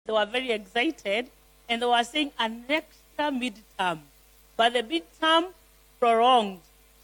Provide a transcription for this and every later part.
They were very excited, and they were saying an extra midterm. But the midterm prolonged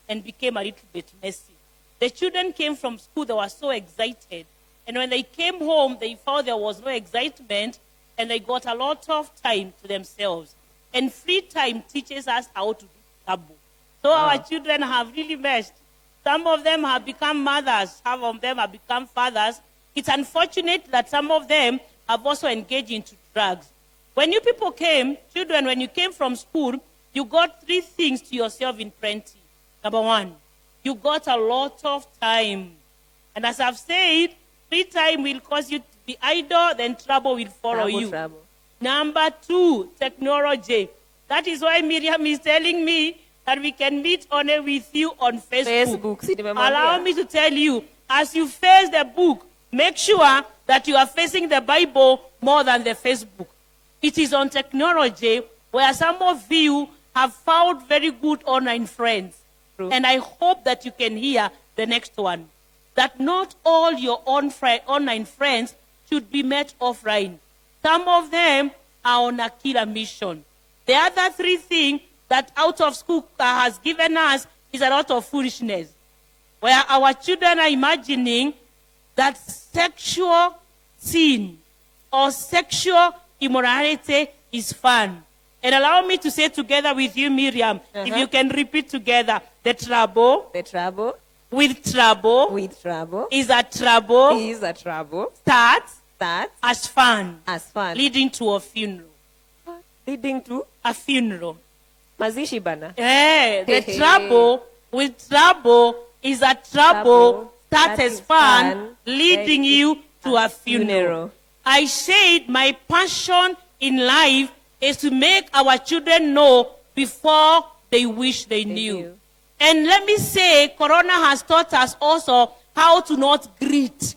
and became a little bit messy. The children came from school, they were so excited. And when they came home, they found there was no excitement, and they got a lot of time to themselves. And free time teaches us how to do taboo. So our children have really meshed. Some of them have become mothers. Some of them have become fathers. It's unfortunate that some of them have also engaged into drugs. When you people came, children, when you came from school, you got 3 things to yourself in plenty. Number 1, you got a lot of time. And as I've said, free time will cause you to be idle, then trouble will follow you. Trouble. Number 2, technology. That is why Miriam is telling me that we can meet only with you on Facebook. Allow me to tell you, as you face the book, make sure that you are facing the Bible more than the Facebook. It is on technology where some of you have found very good online friends. True. And I hope that you can hear the next one. That not all your online friends should be met offline. Some of them are on a killer mission. The other 3 things that out of school has given us is a lot of foolishness. Where our children are imagining that sexual sin or sexual immorality is fun. And allow me to say together with you, Miriam, if you can repeat together, the trouble with trouble is a trouble starts as fun leading to a funeral. Leading to a funeral. Mazishi bana. The trouble with trouble is a trouble that is fun leading you to a funeral. I said my passion in life is to make our children know before they wish they knew. And let me say, Corona has taught us also how to not greet.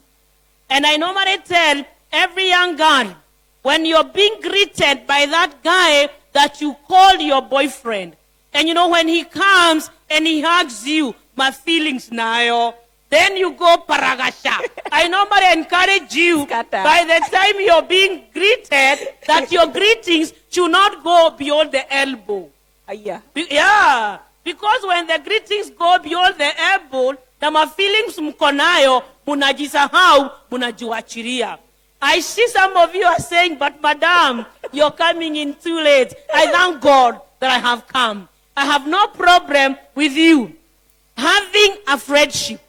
And I normally tell every young girl, when you're being greeted by that guy that you call your boyfriend, and you know when he comes and he hugs you, my feelings now, then you go paragasha. I normally encourage you, by the time you're being greeted, that your greetings should not go beyond the elbow. Yeah. Because when the greetings go beyond the elbow, na my feelings mkonayo, munajisahau, munajiwachilia. I see some of you are saying, but madam, you're coming in too late. I thank God that I have come. I have no problem with you having a friendship.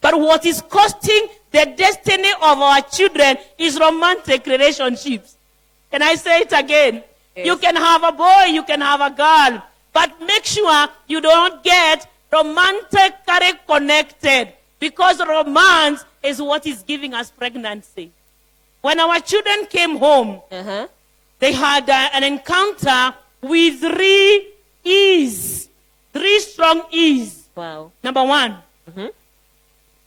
But what is costing the destiny of our children is romantic relationships. Can I say it again? Yes. You can have a boy, you can have a girl. But make sure you don't get romantically connected. Because romance is what is giving us pregnancy. When our children came home, they had an encounter with 3 E's. 3 strong E's. Wow. Number 1,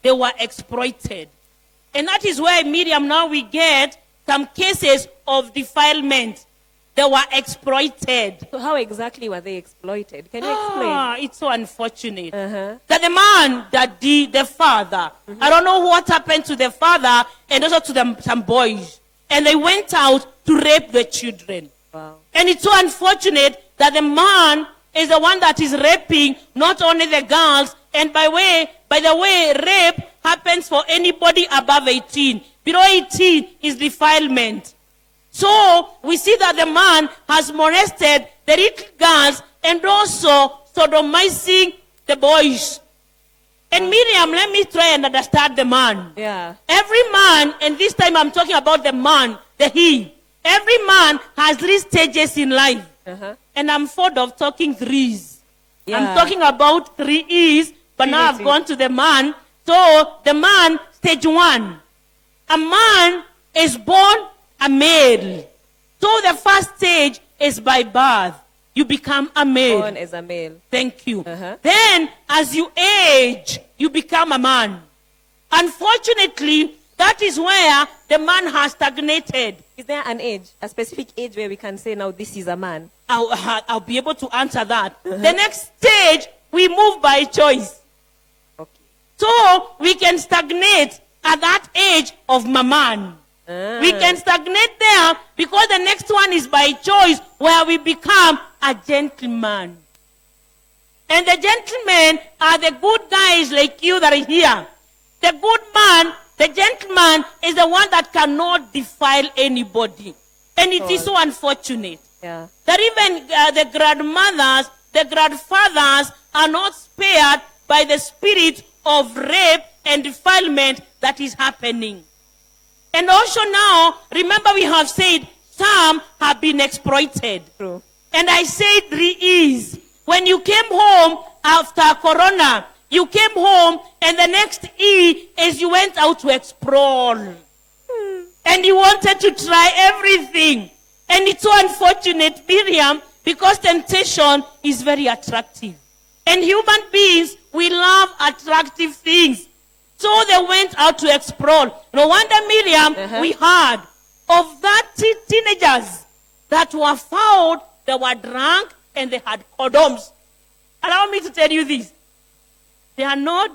they were exploited. And that is where, Miriam, now we get some cases of defilement. They were exploited. So how exactly were they exploited? Can you explain? It's so unfortunate. That the man, that the father, I don't know what happened to the father and also to some boys. And they went out to rape the children. Wow. And it's so unfortunate that the man is the one that is raping not only the girls. And by the way, rape happens for anybody above 18. Below 18 is defilement. So we see that the man has molested the little girls and also sodomizing the boys. And Miriam, let me try and understand the man. Yeah. Every man, and this time I'm talking about the man, the he. Every man has 3 stages in life. And I'm fond of talking 3s. Yeah. I'm talking about 3 E's, but now I've gone to the man. So the man, stage 1. A man is born a male. So the first stage is by birth. You become a male. Born as a male. Thank you. Then, as you age, you become a man. Unfortunately, that is where the man has stagnated. Is there an age, a specific age where we can say now this is a man? I'll be able to answer that. The next stage, we move by choice. Okay. So, we can stagnate at that age of man. We can stagnate there because the next one is by choice, where we become a gentleman. And the gentlemen are the good guys like you that are here. The good man, the gentleman, is the one that cannot defile anybody. And it is so unfortunate that even the grandmothers, the grandfathers are not spared by the spirit of rape and defilement that is happening. And also now, remember we have said some have been exploited. True. And I said there is. When you came home after Corona, you came home and the next is you went out to explore. And you wanted to try everything. And it's so unfortunate, Miriam, because temptation is very attractive. And human beings, we love attractive things. So they went out to explore. No wonder, Miriam, we heard of that teenagers that were found, they were drunk, and they had condoms. Allow me to tell you this. There are no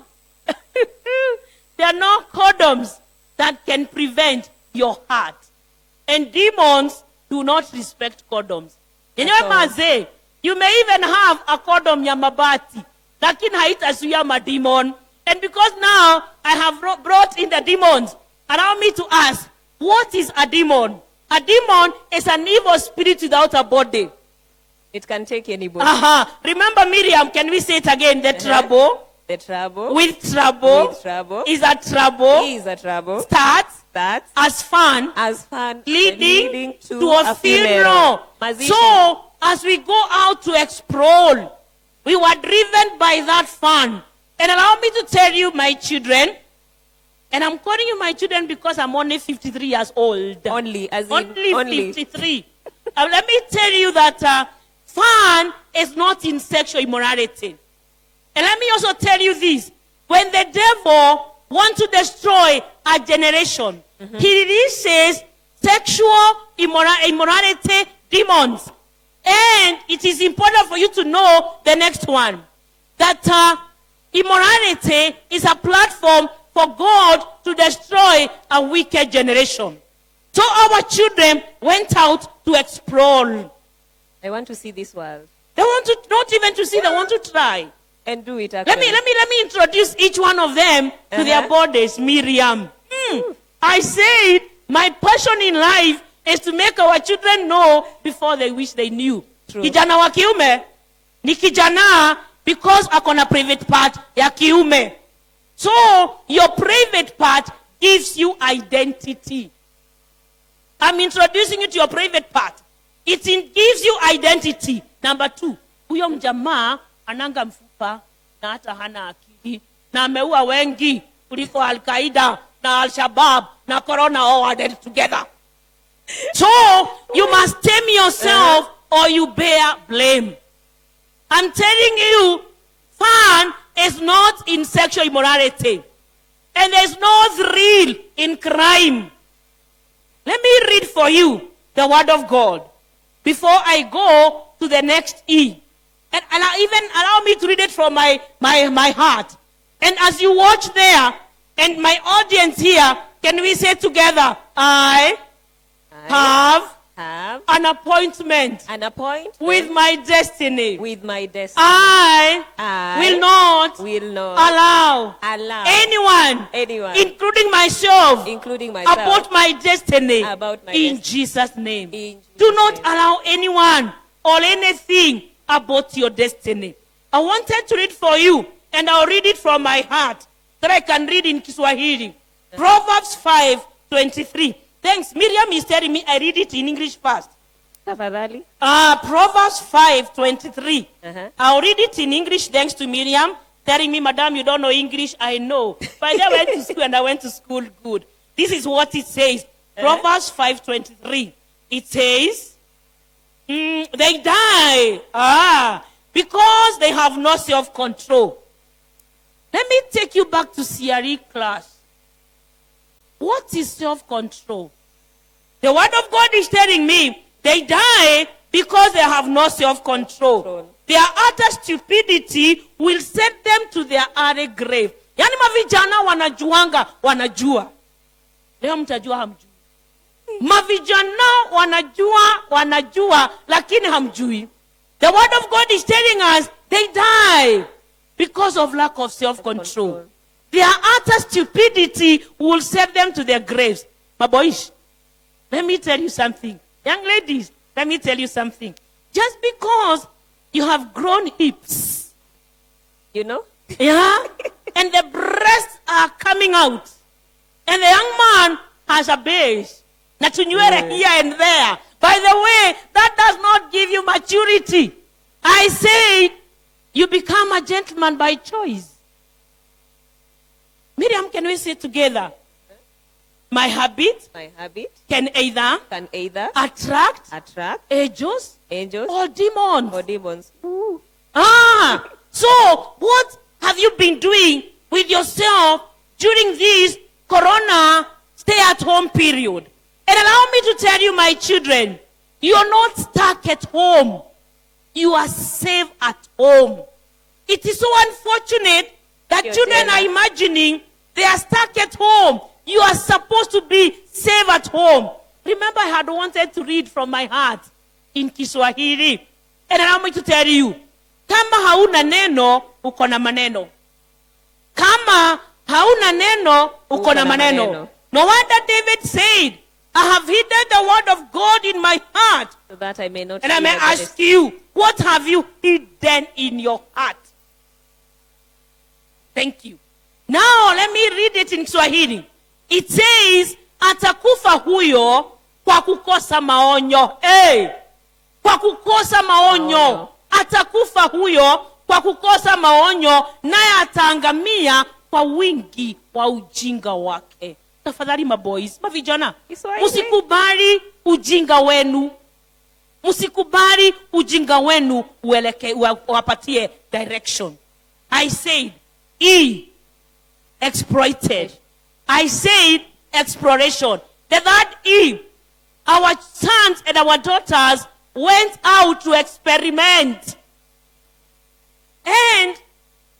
condoms that can prevent your heart. And demons do not respect condoms. You may even have a condom ya mabati, lakini haitazuia mademon. And because now I have brought in the demons, allow me to ask, what is a demon? A demon is an evil spirit without a body. It can take anybody. Remember, Miriam, can we say it again? The trouble. The trouble. With trouble. With trouble. Is a trouble. Is a trouble. Starts. As fun. Leading to a funeral. So, as we go out to explore, we were driven by that fun. And allow me to tell you, my children, and I'm calling you my children because I'm only 53 years old. Only 53. Let me tell you that fun is not in sexual immorality. And let me also tell you this. When the devil wants to destroy a generation, he releases sexual immorality demons. And it is important for you to know the next one. That immorality is a platform for God to destroy a wicked generation. So our children went out to explore. I want to see this world. They want to, not even to see, they want to try. And do it Let me introduce each one of them to their bodies. Miriam. I said, my passion in life is to make our children know before they wish they knew. True. Kijana wa kiume ni kijana because akona private part ya kiume. So, your private part gives you identity. I'm introducing you to your private part. It gives you identity. Number 2, huyo mjamaa ananga mfupa na hata hana akili na ameua wengi kuliko Al-Qaeda na Al-Shabaab na Corona all added together. So, you must tame yourself or you bear blame. I'm telling you, fun is not in sexual immorality. And there's no thrill in crime. Let me read for you the word of God before I go to the next E. And allow me to read it from my heart. And as you watch there, and my audience here, can we say together, I have an appointment. With my destiny. I will not allow anyone, including myself, about my destiny. In Jesus' name. Do not allow anyone or anything about your destiny. I wanted to read for you, and I'll read it from my heart, that I can read in Kiswahili. Proverbs 5:23. Thanks. Miriam is telling me I read it in English first. Tafadhali. Proverbs 5:23. I'll read it in English thanks to Miriam telling me, Madam, you don't know English. I know. But I went to school and I went to school good. This is what it says. Proverbs 5:23. It says, they die because they have no self-control. Let me take you back to CRE class. What is self-control? The word of God is telling me they die because they have no self-control. Their utter stupidity will send them to their early grave. Yani mavijana wanajuanga, wanajua. Leo mtajua hamjui. Mavijana wanajua, lakini hamjui. The word of God is telling us they die because of lack of self-control. Their utter stupidity will send them to their graves. My boys, let me tell you something. Young ladies, let me tell you something. Just because you have grown hips, yeah, and the breasts are coming out, and the young man has a base, natunywere here and there. By the way, that does not give you maturity. I say you become a gentleman by choice. Miriam, can we say together? My habit can either attract angels or demons. Ooh. So what have you been doing with yourself during this corona stay-at-home period? And allow me to tell you, my children, you are not stuck at home. You are safe at home. It is so unfortunate that children are imagining they are stuck at home. You are supposed to be safe at home. Remember, I had wanted to read from my heart in Kiswahili. And allow me to tell you, kama hauna neno, uko na maneno. Kama hauna neno, uko na maneno. No wonder David said, I have hidden the word of God in my heart, so that I may not. And I may ask you, what have you hidden in your heart? Thank you. Now let me read it in Swahili. It says, atakufa huyo kwa kukosa maonyo. Kwa kukosa maonyo. Atakufa huyo kwa kukosa maonyo, naye ataangamia kwa wingi wa ujinga wake. Tafadhali maboys, mavijana, musikubali ujinga wenu. Musikubali ujinga wenu wapatie direction. I said, exploited. I said, exploration. The third our sons and our daughters went out to experiment. And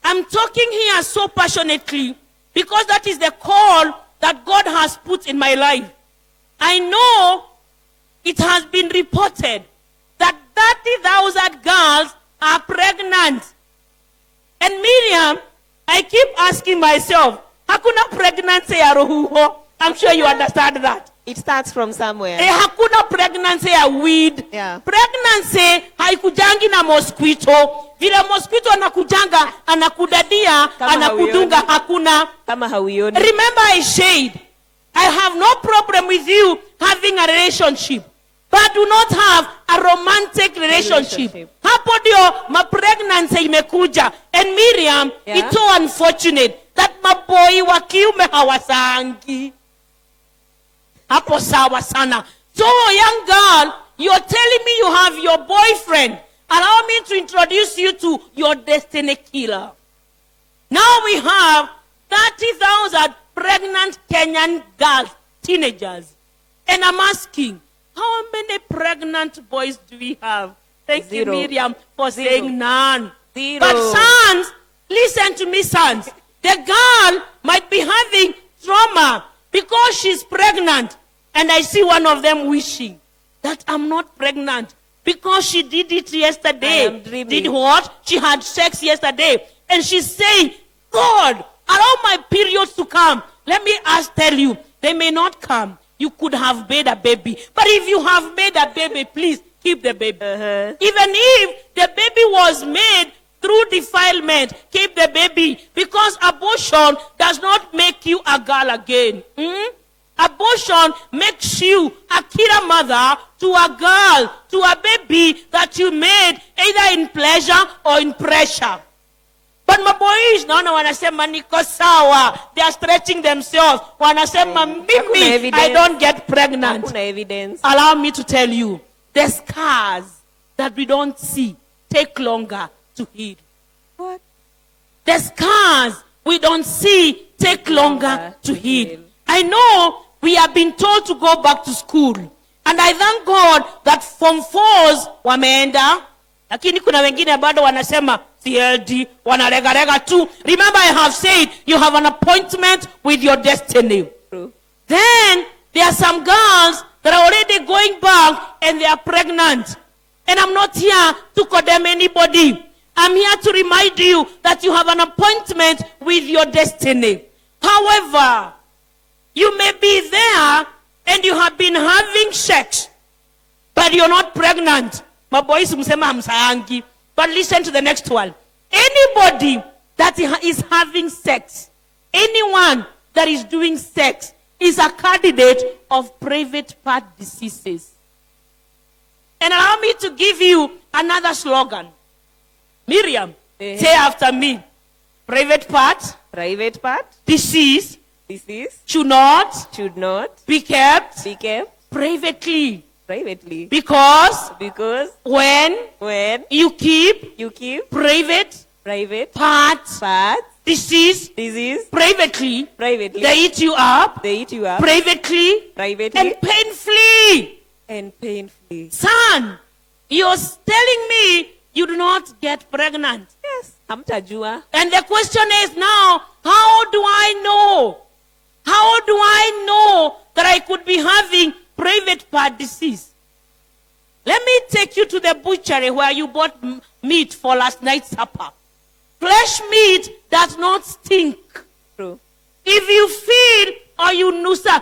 I'm talking here so passionately because that is the call that God has put in my life. I know it has been reported that 30,000 girls are pregnant. And Miriam, I keep asking myself, hakuna pregnancy ya rohuho? I'm sure you understand that. It starts from somewhere. Hakuna pregnancy ya weed. Yeah. Pregnancy haikujangi na mosquito. Vile mosquito anakujanga, anakudadia, anakudunga, hakuna. Kama hauioni. Remember I said, I have no problem with you having a relationship, but do not have a romantic relationship. Hapo dio ma-pregnancy imekuja. And Miriam, it's so unfortunate that maboi wa kiume hawasangi. Hapo sawa sana. So, young girl, you're telling me you have your boyfriend. Allow me to introduce you to your destiny killer. Now we have 30,000 pregnant Kenyan girls, teenagers. And I'm asking, how many pregnant boys do we have? Thank you, Miriam, for saying none. But sons, listen to me, sons. The girl might be having trauma because she's pregnant. And I see one of them wishing that I'm not pregnant because she did it yesterday. Did what? She had sex yesterday. And she's saying, God, allow my periods to come. Let me tell you, they may not come. You could have made a baby. But if you have made a baby, please keep the baby. Even if the baby was made through defilement, keep the baby. Because abortion does not make you a girl again. Abortion makes you a killer mother to a girl, to a baby that you made either in pleasure or in pressure. But my boys, naona wanasema niko sawa. They are stretching themselves. Wanasema mimi, I don't get pregnant. Hakuna evidence. Allow me to tell you, the scars that we don't see take longer to heal. What? The scars we don't see take longer to heal. I know we have been told to go back to school. And I thank God that Form 4s wameenda. Lakini kuna wengine bado wanasema CLD, wanaregarega tu. Remember I have said you have an appointment with your destiny. True. Then there are some girls that are already going back and they are pregnant. And I'm not here to condemn anybody. I'm here to remind you that you have an appointment with your destiny. However, you may be there and you have been having sex, but you're not pregnant. My boys msema hamsayangi. But listen to the next one. Anybody that is having sex, anyone that is doing sex, is a candidate of private part diseases. And allow me to give you another slogan. Miriam, say after me. Private part disease should not be kept privately. Because when you keep private parts disease privately, they eat you up privately and painfully. Son, you're telling me you do not get pregnant. Yes, hamtajua. And the question is now, how do I know? How do I know that I could be having private part disease? Let me take you to the butchery where you bought meat for last night's supper. Flesh meat does not stink. True. If you feel or you nusa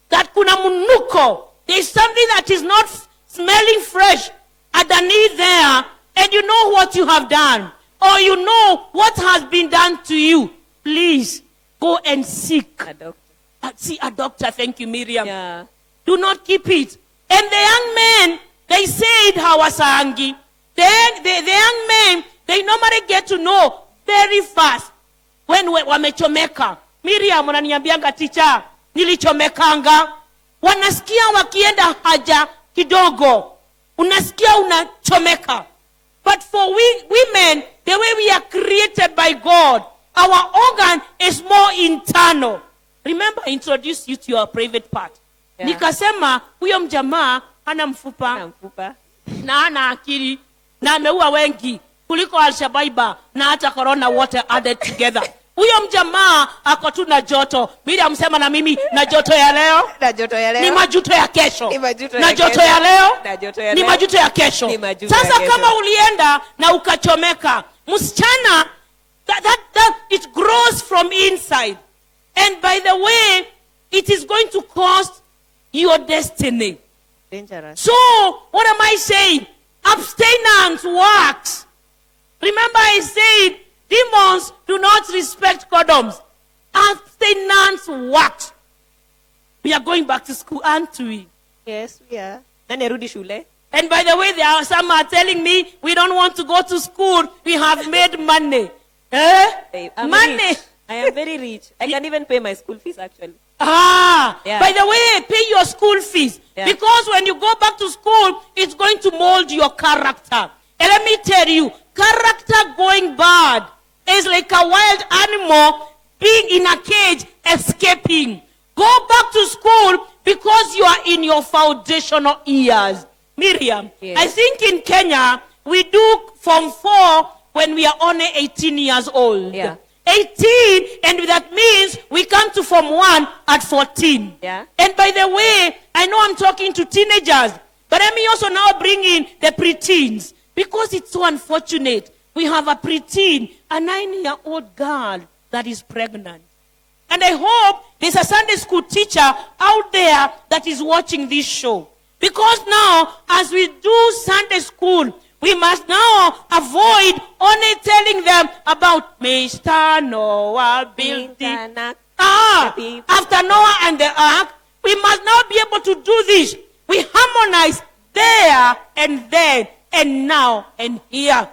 that kuna munuko, there's something that is not smelling fresh underneath there, and you know what you have done, or you know what has been done to you, please go and seek A doctor. see a doctor. Thank you, Miriam. Yeah. Do not keep it. And the young men, they said hawasangi. Then the young men, they normally get to know very fast when wamechomeka. Miriam unaniambianga, teacher, nilichomekanga. Wanasikia wakienda haja kidogo, unasikia unachomeka. But for women, the way we are created by God, our organ is more internal. Remember, I introduced you to your private part. Yeah. Nikasema huyo mjamaa hana mfupa na hana akili na ameua wengi kuliko Al-Shabaab na hata corona wote added together. Huyo mjamaa ako tu na joto. Bila msema na mimi na joto ya leo. Ni majuto ya kesho. Na joto ya leo. Ni majuto ya kesho. Sasa kama ulienda na ukachomeka, msichana, that it grows from inside. And by the way, it is going to cost your destiny. Dangerous. So, what am I saying? Abstinence works. Remember I said, demons do not respect condoms. Abstinence works. We are going back to school, aren't we? Yes, we are. Nani arudi shule? And by the way, there are some are telling me we don't want to go to school. We have made money. I'm Money. rich. I am very rich. I can even pay my school fees actually. Yeah. By the way, pay your school fees. Yeah. Because when you go back to school, it's going to mold your character. And let me tell you, character going bad is like a wild animal being in a cage, escaping. Go back to school because you are in your foundational years. Miriam, Yes. I think in Kenya, we do Form 4 when we are only 18 years old. Yeah. 18, and that means we come to Form 1 at 14. Yeah. And by the way, I know I'm talking to teenagers, but let me also now bring in the preteens, because it's so unfortunate. We have a preteen, a 9-year-old girl that is pregnant. And I hope there's a Sunday school teacher out there that is watching this show. Because now, as we do Sunday school, we must now avoid only telling them about Mr. Noah building. After Noah and the ark, we must now be able to do this. We harmonize there and then and now and here.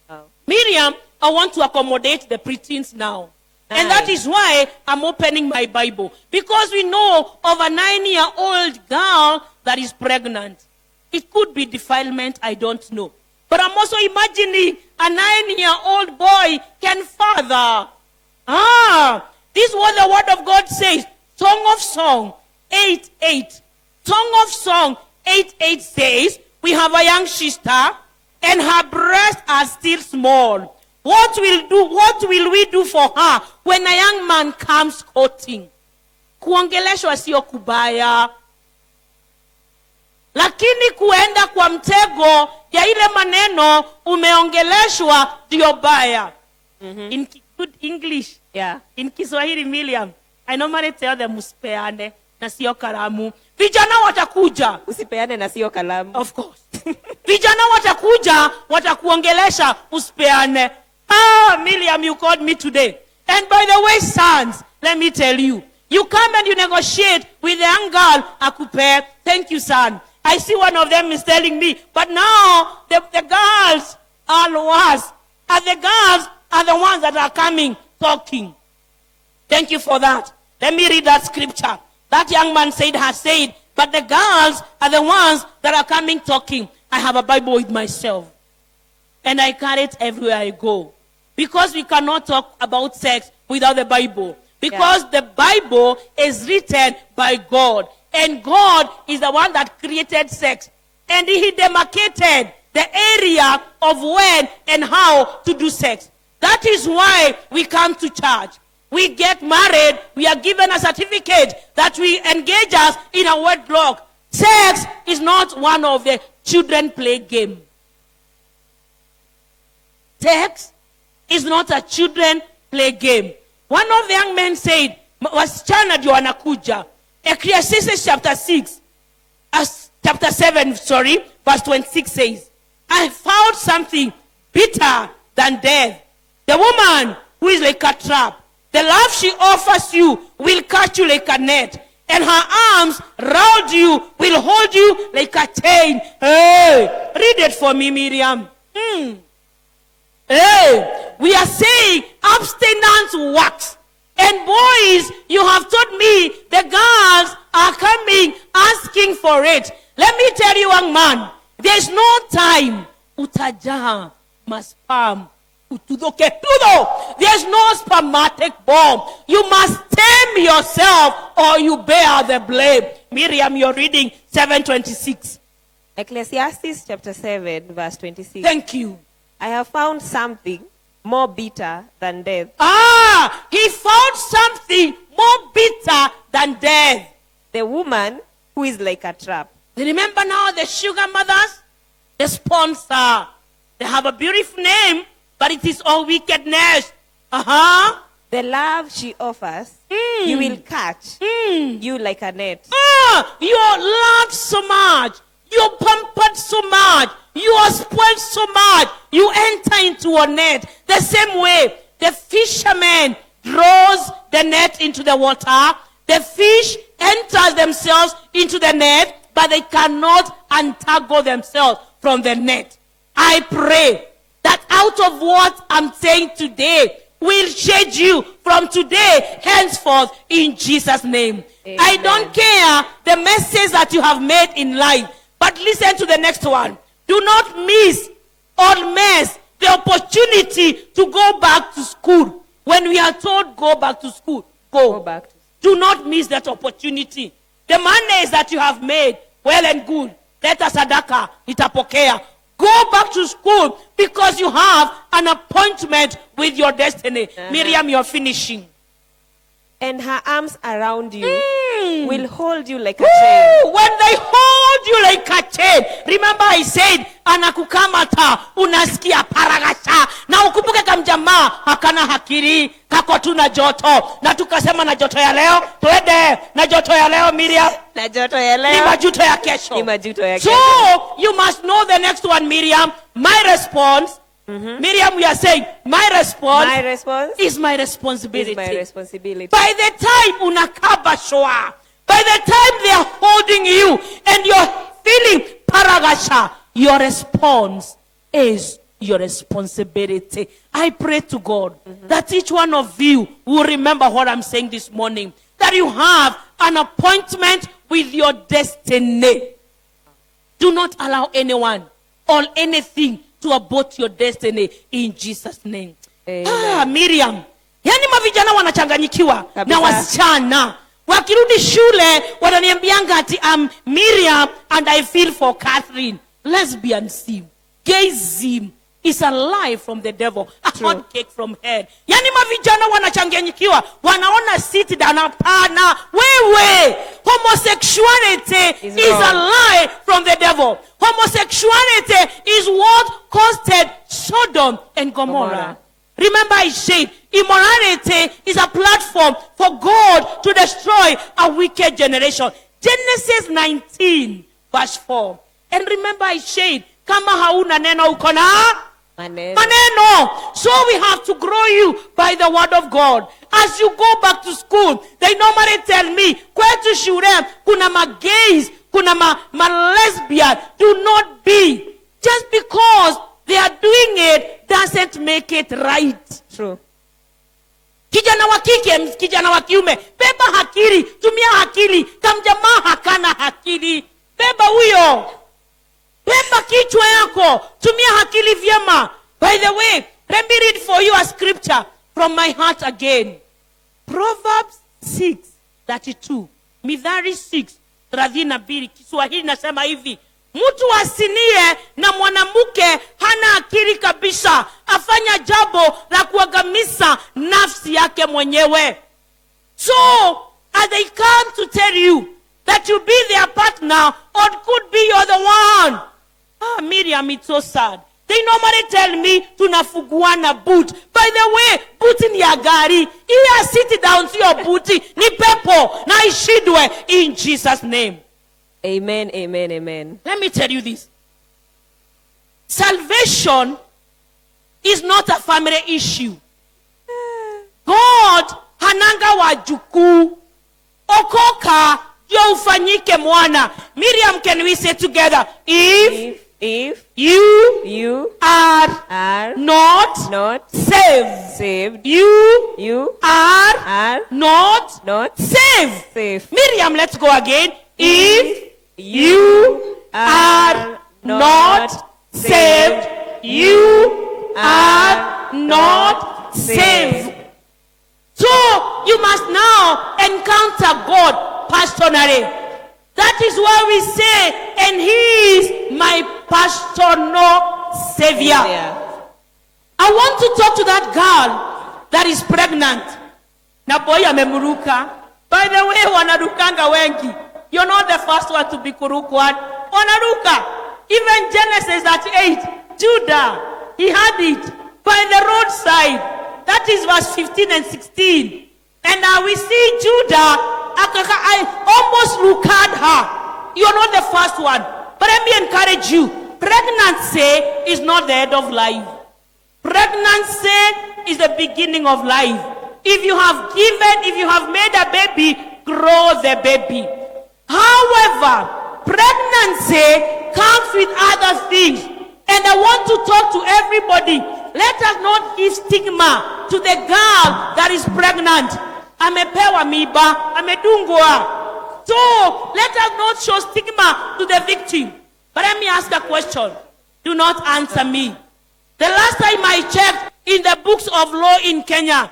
Oh. Miriam, I want to accommodate the preteens now. And that is why I'm opening my Bible. Because we know of a 9-year-old girl that is pregnant. It could be defilement, I don't know. But I'm also imagining a 9-year-old boy can father. This is what the word of God says. Song of Song 8:8. Song of Song 8:8 says, we have a young sister and her breasts are still small. What will we do for her when a young man comes courting? Kuongeleshwa sio kubaya. lakini kuenda kwa mtego ya ile maneno umeongeleshwa ndio baya. In good English, Yeah. in Kiswahili, Miriam, I normally tell them usipeane na sio kalamu. Vijana watakuja, Usipeane na sio kalamu. of course. Vijana watakuja, watakuongelesha usipeane. Miriam, you called me today. And by the way, sons, let me tell you, you come and you negotiate with the young girl, akupe. Thank you, son. I see one of them is telling me, but now the girls are worse. And the girls are the ones that are coming, talking. Thank you for that. Let me read that scripture. That young man has said, but the girls are the ones that are coming talking. I have a Bible with myself. And I carry it everywhere I go. Because we cannot talk about sex without the Bible. Because the Bible is written by God. And God is the one that created sex. And he demarcated the area of when and how to do sex. That is why we come to church. We get married, we are given a certificate that we engage us in a wedlock. Sex is not one of the children play game. Sex is not a children play game. One of the young men said, wasichana ndio wanakuja. Ecclesiastes chapter 7, verse 26 says, I found something bitter than death. The woman who is like a trap. The love she offers you will catch you like a net. And her arms round you will hold you like a chain. Hey, read it for me, Miriam. Hey, we are saying abstinence works. And boys, you have told me the girls are coming asking for it. Let me tell you, young man, there's no time. Utajaha maspam. There's no spermatic bomb. You must tame yourself or you bear the blame. Miriam, you're reading 7:26. Ecclesiastes chapter 7, verse 26. Thank you. I have found something more bitter than death. He found something more bitter than death. The woman who is like a trap. Remember now the sugar mothers? The sponsor. They have a beautiful name, but it is all wickedness. The love she offers, you will catch you like a net. You're loved so much. You're pampered so much. You are spoiled so much. You enter into a net. The same way the fisherman draws the net into the water. The fish enters themselves into the net, but they cannot untangle themselves from the net. I pray that out of what I'm saying today will change you from today henceforth in Jesus' name. Amen. I don't care the messes that you have made in life, but listen to the next one. Do not miss or miss the opportunity to go back to school. When we are told go back to school, go back. Do not miss that opportunity. The monies that you have made, well and good. Let us sadaka, itapokea. Go back to school because you have an appointment with your destiny. Miriam, you're finishing. And her arms around you will hold you like a chain. When they hold you like a chain, remember I said, anakukamata, unasikia paragasha. Na ukumbuke kamjamaa, hakana hakiri, kako tu na joto. Na tukasema na joto ya leo, tuende na joto ya leo, Miriam. Na joto ya leo. Ni majuto ya kesho. Ni majuto ya kesho. So, you must know the next one, Miriam. My response, Miriam, we are saying, my response is my responsibility. Is my responsibility. By the time unakaba shoa, by the time they are holding you and you're feeling paragasha, your response is your responsibility. I pray to God that each one of you will remember what I'm saying this morning, that you have an appointment with your destiny. Do not allow anyone or anything to abort your destiny in Jesus' name. Miriam. Yani mavijana wanachanganyikiwa na wasichana. Wakirudi shule wananiambianga ati Miriam and I feel for Catherine. Lesbianism, gayism, is a lie from the devil, a True. hot cake from hell. Yani mavijana wanachanganyikiwa, wanaona sit down. Hapana, wewe, homosexuality Is is a wrong. lie from the devil. Homosexuality is what caused Sodom and Gomorrah. Gomorrah. Remember I said, immorality is a platform for God to destroy a wicked generation. Genesis 19 verse 4. And remember I said, kama hauna neno uko na maneno. So we have to grow you by the word of God. As you go back to school, they normally tell me, kwetu shule kuna magays, kuna lesbian. Do not be. Just because they are doing it doesn't make it right. True. Kijana wa kike, kijana wa kiume, beba hakili, tumia hakili. Kamjamaa hakana hakili, beba huyo. Beba kichwa yako, tumia hakili vyema. By the way, let me read for you a scripture from my heart again. Proverbs 6:32. Mithali 6:32. Kiswahili nasema hivi: mtu asinie na mwanamke hana akili kabisa, afanya jambo la kuangamiza nafsi yake mwenyewe. So, as they come to tell you that you be their partner, or could be you're the one. Miriam, it's so sad. They normally tell me, tunafuguana boot. By the way, booty ni ya gari. Iya sit down to your booty. Ni pepo. Na ishidwe in Jesus' name. Amen, amen, amen. Let me tell you this. Salvation is not a family issue. God hananga wajukuu. Okoka yo ufanyike mwana. Miriam, can we say together? If you are not saved, you are not saved. Miriam, let's go again. If you are not saved, you are not saved. So you must now encounter God personally. That is why we say, and he is my personal savior. I want to talk to that girl that is pregnant. Na boy amemuruka. By the way, wanarukanga wengi. You're not the first one to be kurukwan. Wanaruka. Even Genesis at 8, Judah, he had it by the roadside. That is verse 15 and 16. And now we see Judah, I almost looked at her. You're not the first one. But let me encourage you. Pregnancy is not the end of life. Pregnancy is the beginning of life. If you have made a baby, grow the baby. However, pregnancy comes with other things. And I want to talk to everybody. Let us not give stigma to the girl that is pregnant. Amepewa miba, amedungwa. So, let us not show stigma to the victim. But let me ask a question. Do not answer me. The last time I checked in the books of law in Kenya,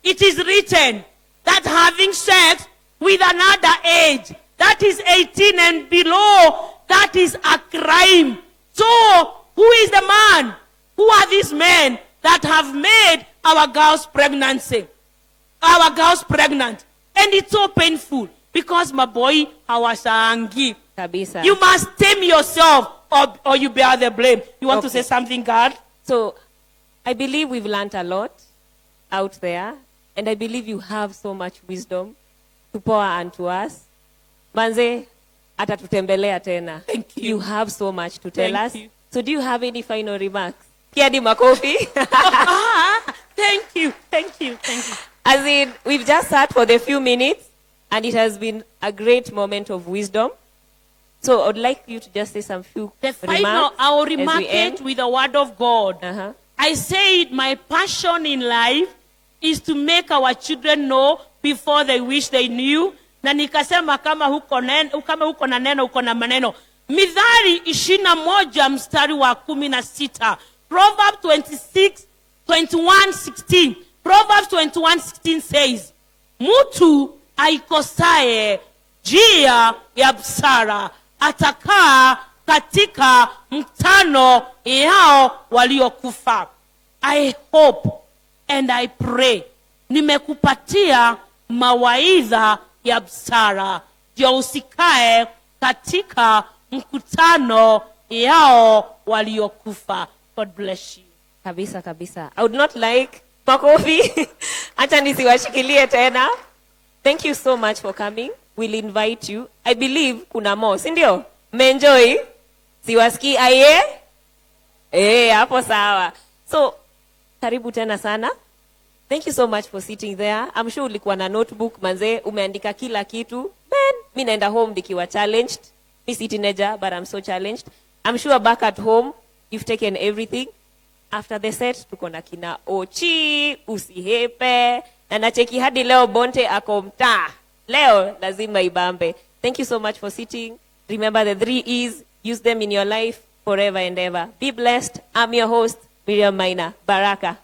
it is written that having sex with another age, that is 18 and below, that is a crime. So, who is the man? Who are these men that have made our girls pregnancy? Our girls pregnant. And it's so painful because my boy, hawasangi. Kabisa. You must tame yourself or you bear the blame. You want to say something, God? So, I believe we've learned a lot out there. And I believe you have so much wisdom to pour unto us. Manze, atatutembelea tena. Thank you. You have so much to tell Thank us. you. So do you have any final remarks? Kiadi makofi. Thank you. Thank you. Thank you. As in, we've just sat for the few minutes, and it has been a great moment of wisdom. So I would like you to just say some few The final, remarks I will as remark we end. it with the word of God. Uh-huh. I say my passion in life is to make our children know before they wish they knew. Na nikasema kama huko na neno uko na maneno. Mithali 21 mstari wa 16. Proverbs 21:16. Proverbs 21:16 says, mtu aikosaye njia ya busara atakaa katika mkutano yao waliokufa. I hope and I pray nimekupatia mawaidha ya busara ndio usikae katika mkutano yao waliokufa. God bless you. Kabisa kabisa. I would not like makofi. Acha nisiwashikilie tena. Thank you so much for coming. We'll invite you. I believe kuna more, si ndio? Mmeenjoy? Siwasikii aye? Hapo sawa. So, karibu tena sana. Thank you so much for sitting there. I'm sure ulikuwa na notebook, manze, umeandika kila kitu. Man, mi naenda home nikiwa challenged. Mi si teenager, but I'm so challenged. I'm sure back at home, you've taken everything. After the set, tuko na kina Ochi, Usihepe, na nacheki hadi leo Bonte ako mtaa. Leo lazima ibambe. Thank you so much for sitting. Remember the 3 E's. Use them in your life forever and ever. Be blessed. I'm your host, Miriam Maina. Baraka.